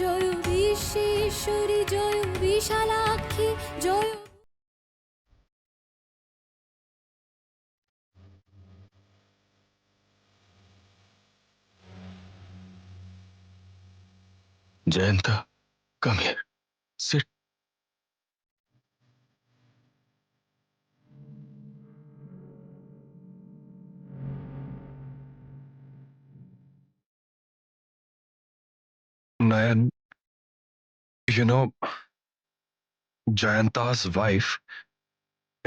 Joy Bishweshwari Joy Bishalakshi Joy. Jayanta, come here. Sit. Nayan, you know, Jayanta's wife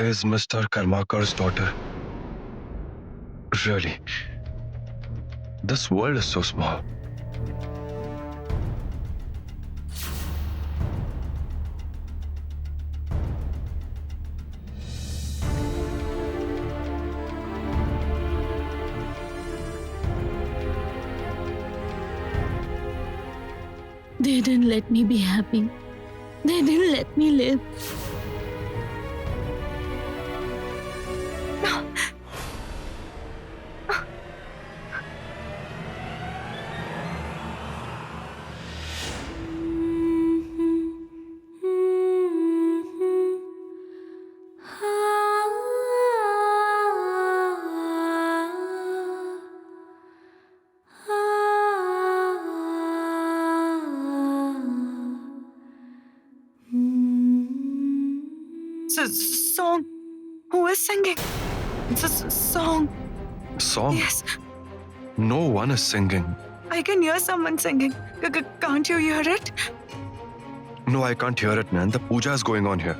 is Mr. Karmakar's daughter. Really, this world is so small. They didn't let me be happy. They didn't let me live. Song. Who is singing? Song. Song? Yes, No one is singing. I can hear someone singing. Can't you hear it? No, I can't hear it, man. The puja is going on here.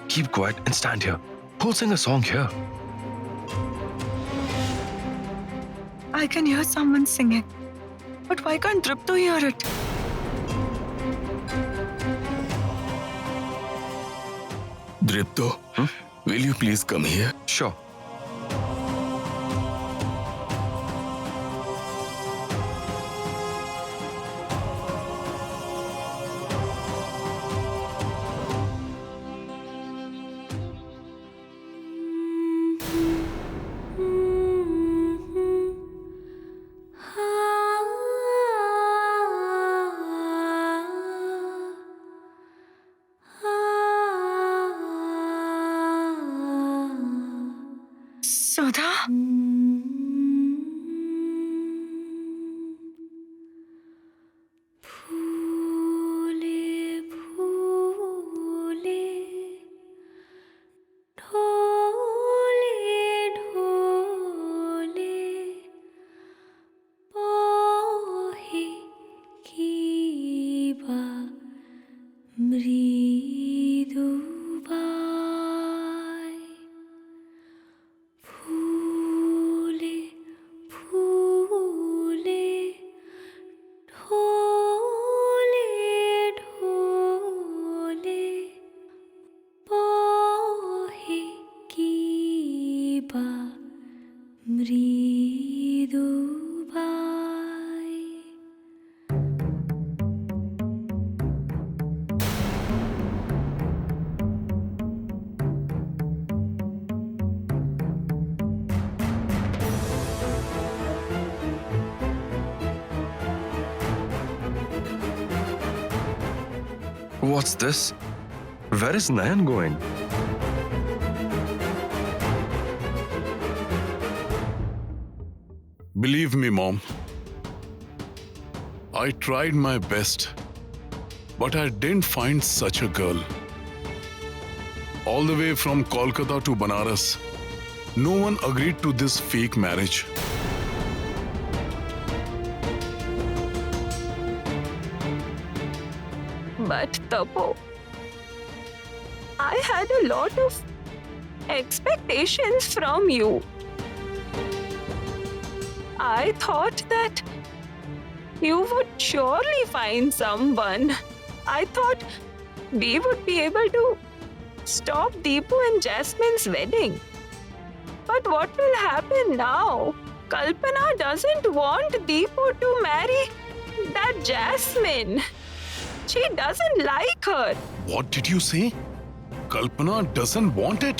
Keep quiet and stand here. Who'll sing a song here? I can hear someone singing. But why can't Dripto hear it? Dripto, will you please come here? Sure. Sudha? ফুলে ফুলে ঢোলে ঢোলে বহে কিবা মৃদু বায়। ফুলে ফুলে ঢোলে ঢোলে বহে কিবা মৃদু বায়। What's this? Where is Nayan going? Believe me, Mom. I tried my best, but I didn't find such a girl. All the way from Kolkata to Banaras, no one agreed to this fake marriage. But Tapo, I had a lot of expectations from you. I thought that you would surely find someone. I thought we would be able to stop Deepu and Jasmine's wedding. But what will happen now? Kalpana doesn't want Deepu to marry that Jasmine. She doesn't like her. What did you say? Kalpana doesn't want it.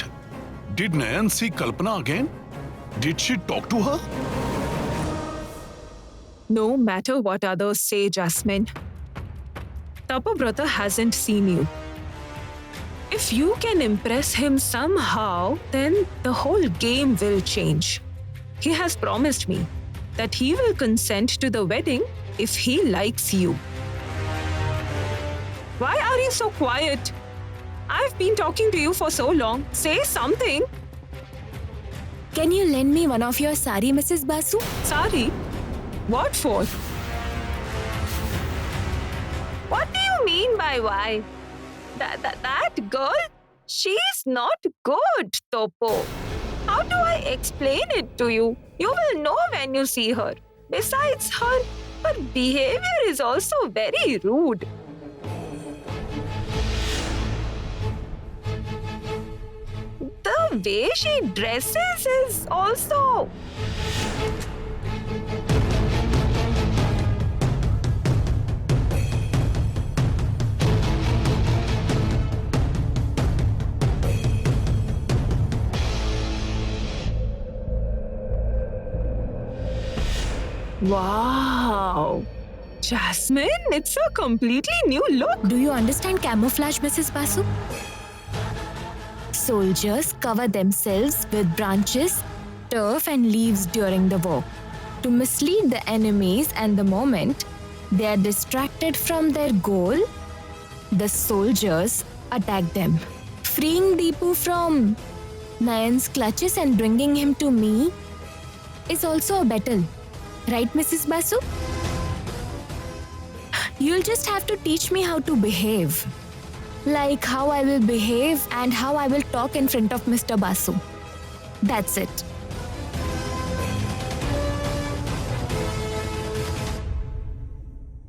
Did Nayan see Kalpana again? Did she talk to her? No matter what others say, Jasmine, Tapa brother hasn't seen you. If you can impress him somehow, then the whole game will change. He has promised me that he will consent to the wedding if he likes you. Why are you so quiet? I've been talking to you for so long. Say something. Can you lend me one of your sari, Mrs. Basu? Sorry. What for? What do you mean by why? That girl? She's not good, Topo. How do I explain it to you? You will know when you see her. Besides, her behavior is also very rude. The way she dresses is also... Wow! Jasmine, it's a completely new look. Do you understand camouflage, Mrs. Basu? Soldiers cover themselves with branches, turf and leaves during the war to mislead the enemies, and the moment they are distracted from their goal, the soldiers attack them. Freeing Deepu from Nayan's clutches and bringing him to me is also a battle. Right, Mrs. Basu? You'll just have to teach me how to behave. Like how I will behave and how I will talk in front of Mr. Basu. That's it.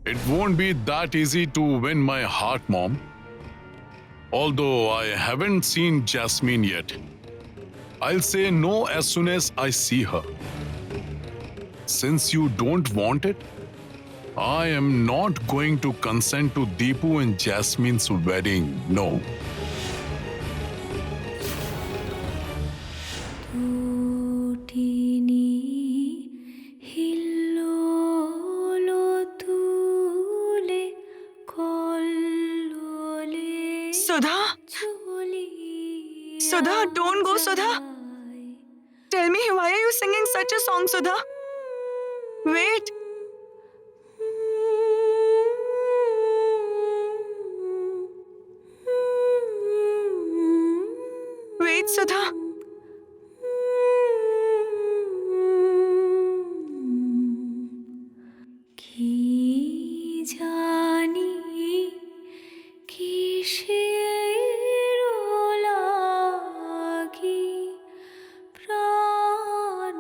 It won't be that easy to win my heart, Mom. Although I haven't seen Jasmine yet. I'll say no as soon as I see her. Since you don't want it, I am not going to consent to Deepu and Jasmine's wedding. No. Sudha? Sudha, don't go, Sudha. Tell me, why are you singing such a song, Sudha? Wait. Wait, Sudha. की जानी किसेरो লাগি প্রাণ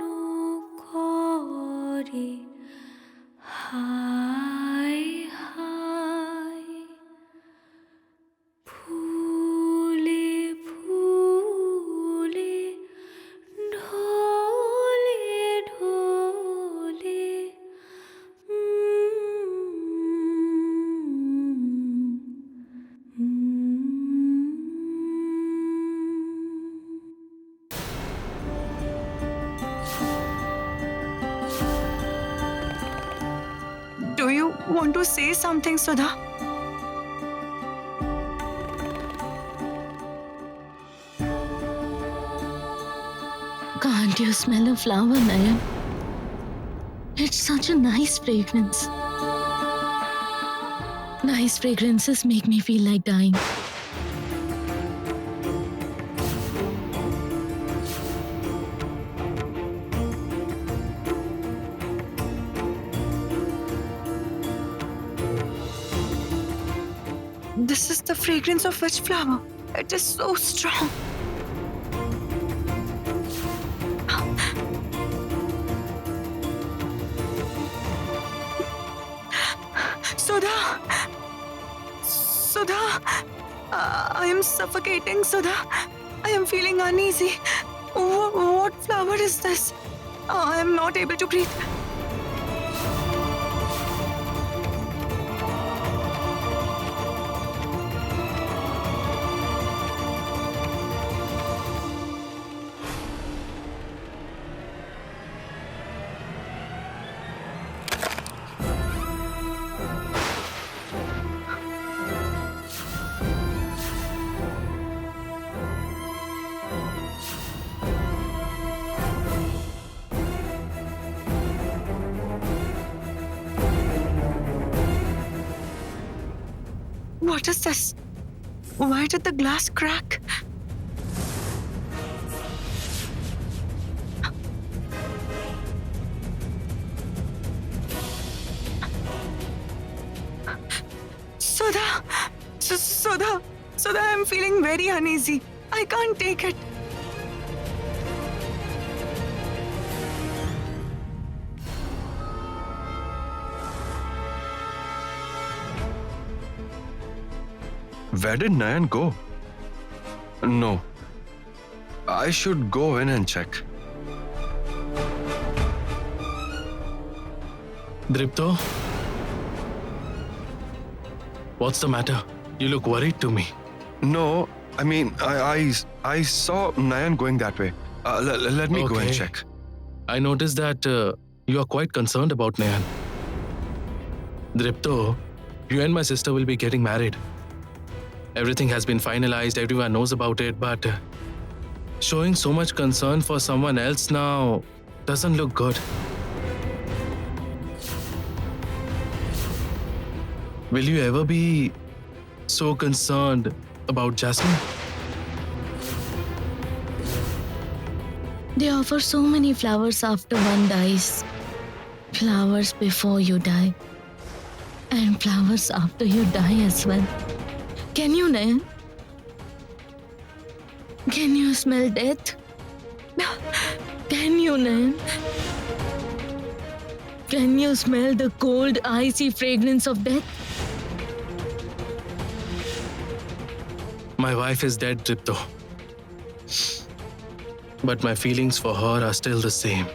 করে হায় হায় ফুলে ফুলে ঢলে ঢলে Do you want to say something, Sudha? Can't you smell a flower, Nayan? It's such a nice fragrance. Nice fragrances make me feel like dying. This is the fragrance of which flower? It is so strong. Sudha! Sudha! I am suffocating, Sudha. I am feeling uneasy. What flower is this? I am not able to breathe. What is this? Why did the glass crack? Sudha! Sudha, I'm feeling very uneasy. I can't take it. Where did Nayan go? No. I should go in and check. Dripto? What's the matter? You look worried to me. No, I mean, I saw Nayan going that way. Let me go and Okay. check. I noticed that you are quite concerned about Nayan. Dripto, you and my sister will be getting married. Everything has been finalized, everyone knows about it, but showing so much concern for someone else now doesn't look good. Will you ever be so concerned about Jasmine? They offer so many flowers after one dies. Flowers before you die. And flowers after you die as well. Can you, Nayan? Can you smell death? Can you, Nayan? Can you smell the cold, icy fragrance of death? My wife is dead, Dripto. But my feelings for her are still the same.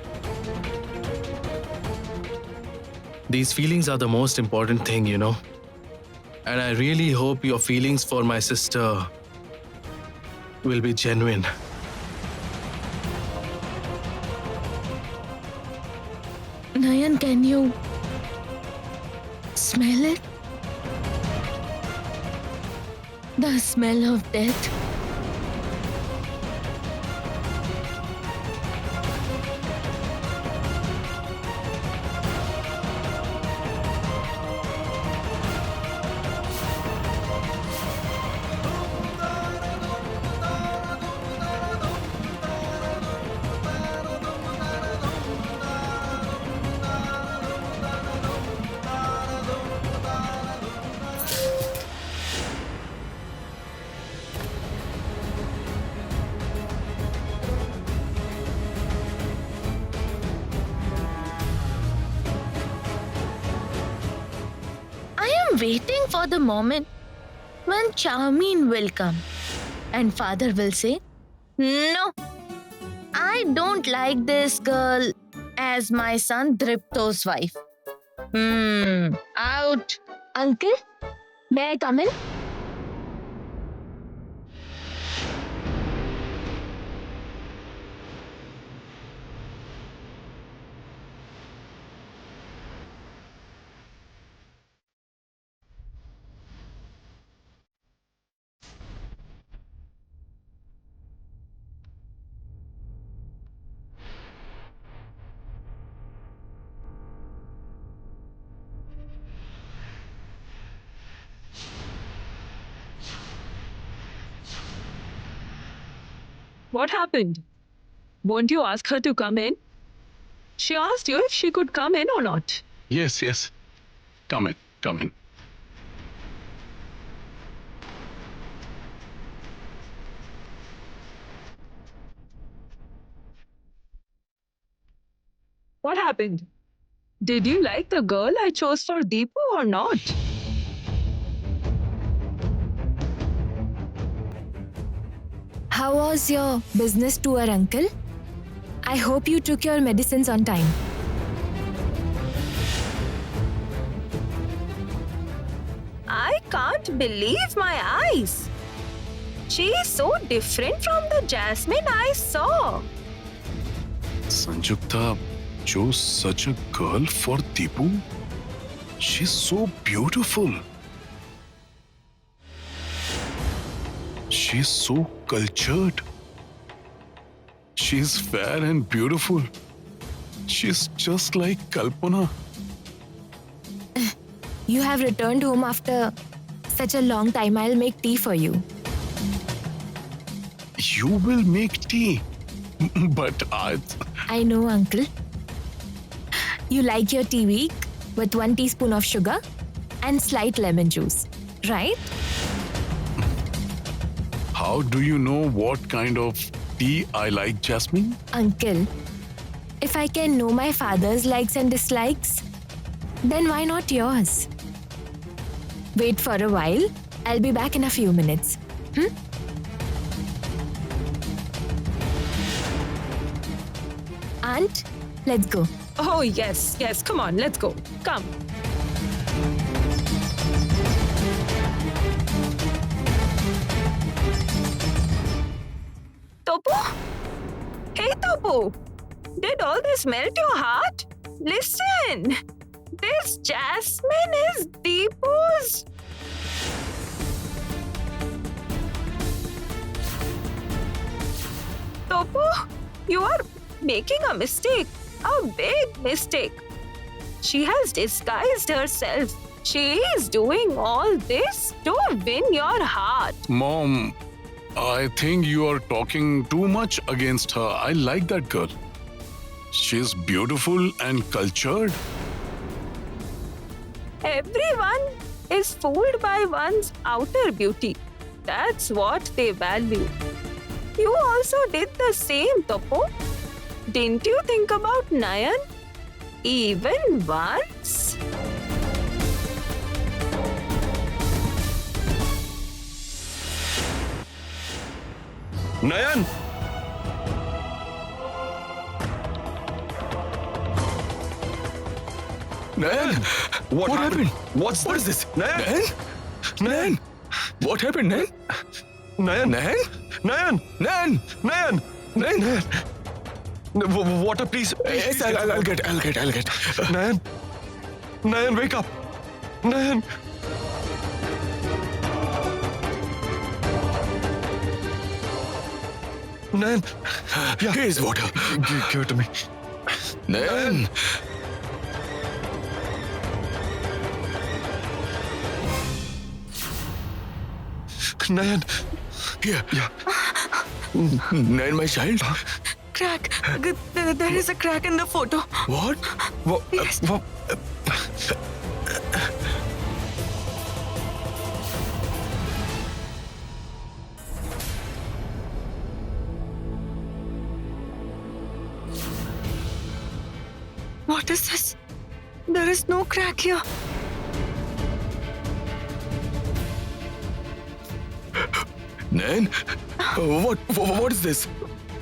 These feelings are the most important thing, you know. And I really hope your feelings for my sister will be genuine. Nayan, can you smell it? The smell of death. Waiting for the moment when Charmin will come and father will say, "No, I don't like this girl as my son Dripto's wife." Out. Uncle, may I come in? What happened? Won't you ask her to come in? She asked you if she could come in or not. Yes, yes. Come in, come in. What happened? Did you like the girl I chose for Deepu or not? How was your business tour, uncle? I hope you took your medicines on time. I can't believe my eyes. She is so different from the Jasmine I saw. Sanjukta chose such a girl for Deepu. She's so beautiful. She's so cultured. She's fair and beautiful. She's just like Kalpana. You have returned home after such a long time, I'll make tea for you. You will make tea. But I know, uncle. You like your tea weak with 1 teaspoon of sugar and slight lemon juice, right? how do you know what kind of tea I like, Jasmine? Uncle, if I can know my father's likes and dislikes, then why not yours? Wait for a while. I'll be back in a few minutes. Aunt, let's go. Oh, yes, yes. Come on, let's go. Come. Topu? Hey, Topu. Did all this melt your heart? Listen. This Jasmine is Deepu's. Topu, you are making a mistake. A big mistake. She has disguised herself. She is doing all this to win your heart. Mom, I think you are talking too much against her. I like that girl. She's beautiful and cultured. Everyone is fooled by one's outer beauty. That's what they value. You also did the same, Topo. Didn't you think about Nayan? Even once? Nayan! Nayan! What happened? What is this? Nayan! Nayan! What happened, Nayan? Nayan! Nayan? Nayan! Nayan! Nayan! Nayan! Water, please. Yes, I'll get. Nayan! Nayan, wake up! Nayan! Nayan! Yeah. Here's water. Give it to me. Nayan! Nayan! Here. Yeah. Nayan, my child. Crack. There is a crack in the photo. What? Yes. What is this? There is no crack here. Nayan? What is this?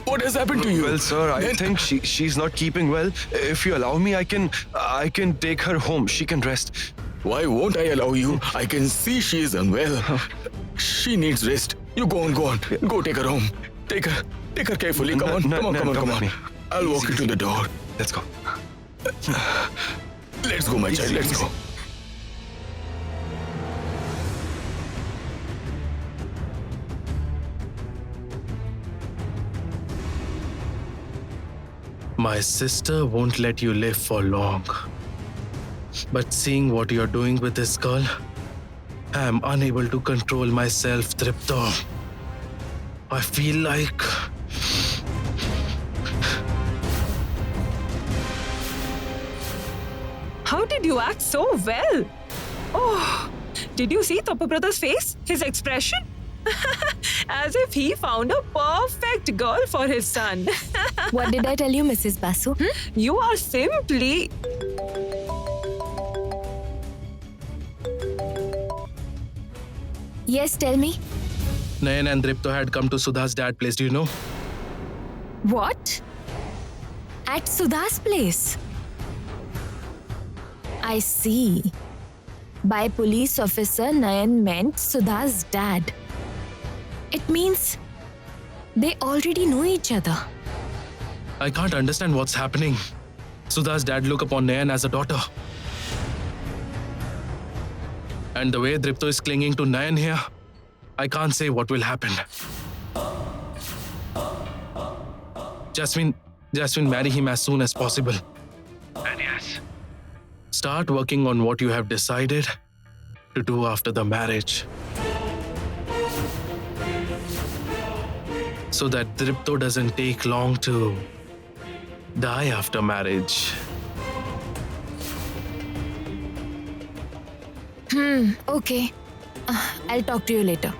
What has happened to you? Well, sir, I Nayan? think she's not keeping well. If you allow me, I can take her home. She can rest. Why won't I allow you? I can see she is unwell. She needs rest. You go on. Go take her home. Take her carefully. Come on. Don't Come me. on. I'll walk you to the door. Let's go. Let's go, my child. Let's go. My sister won't let you live for long. But seeing what you're doing with this girl, I am unable to control myself, Tripta. I feel like... How did you act so well? Oh, did you see Topo brother's face? His expression? As if he found a perfect girl for his son. What did I tell you, Mrs. Basu? You are simply... Yes, tell me. Nayan and Dripto had come to Sudha's dad's place, do you know? What? At Sudha's place? I see. By police officer, Nayan meant Sudha's dad. It means they already know each other. I can't understand what's happening. Sudha's dad look upon Nayan as a daughter. And the way Dripto is clinging to Nayan here, I can't say what will happen. Jasmine, marry him as soon as possible. And yes, start working on what you have decided to do after the marriage. So that Dripto doesn't take long to die after marriage. Okay. I'll talk to you later.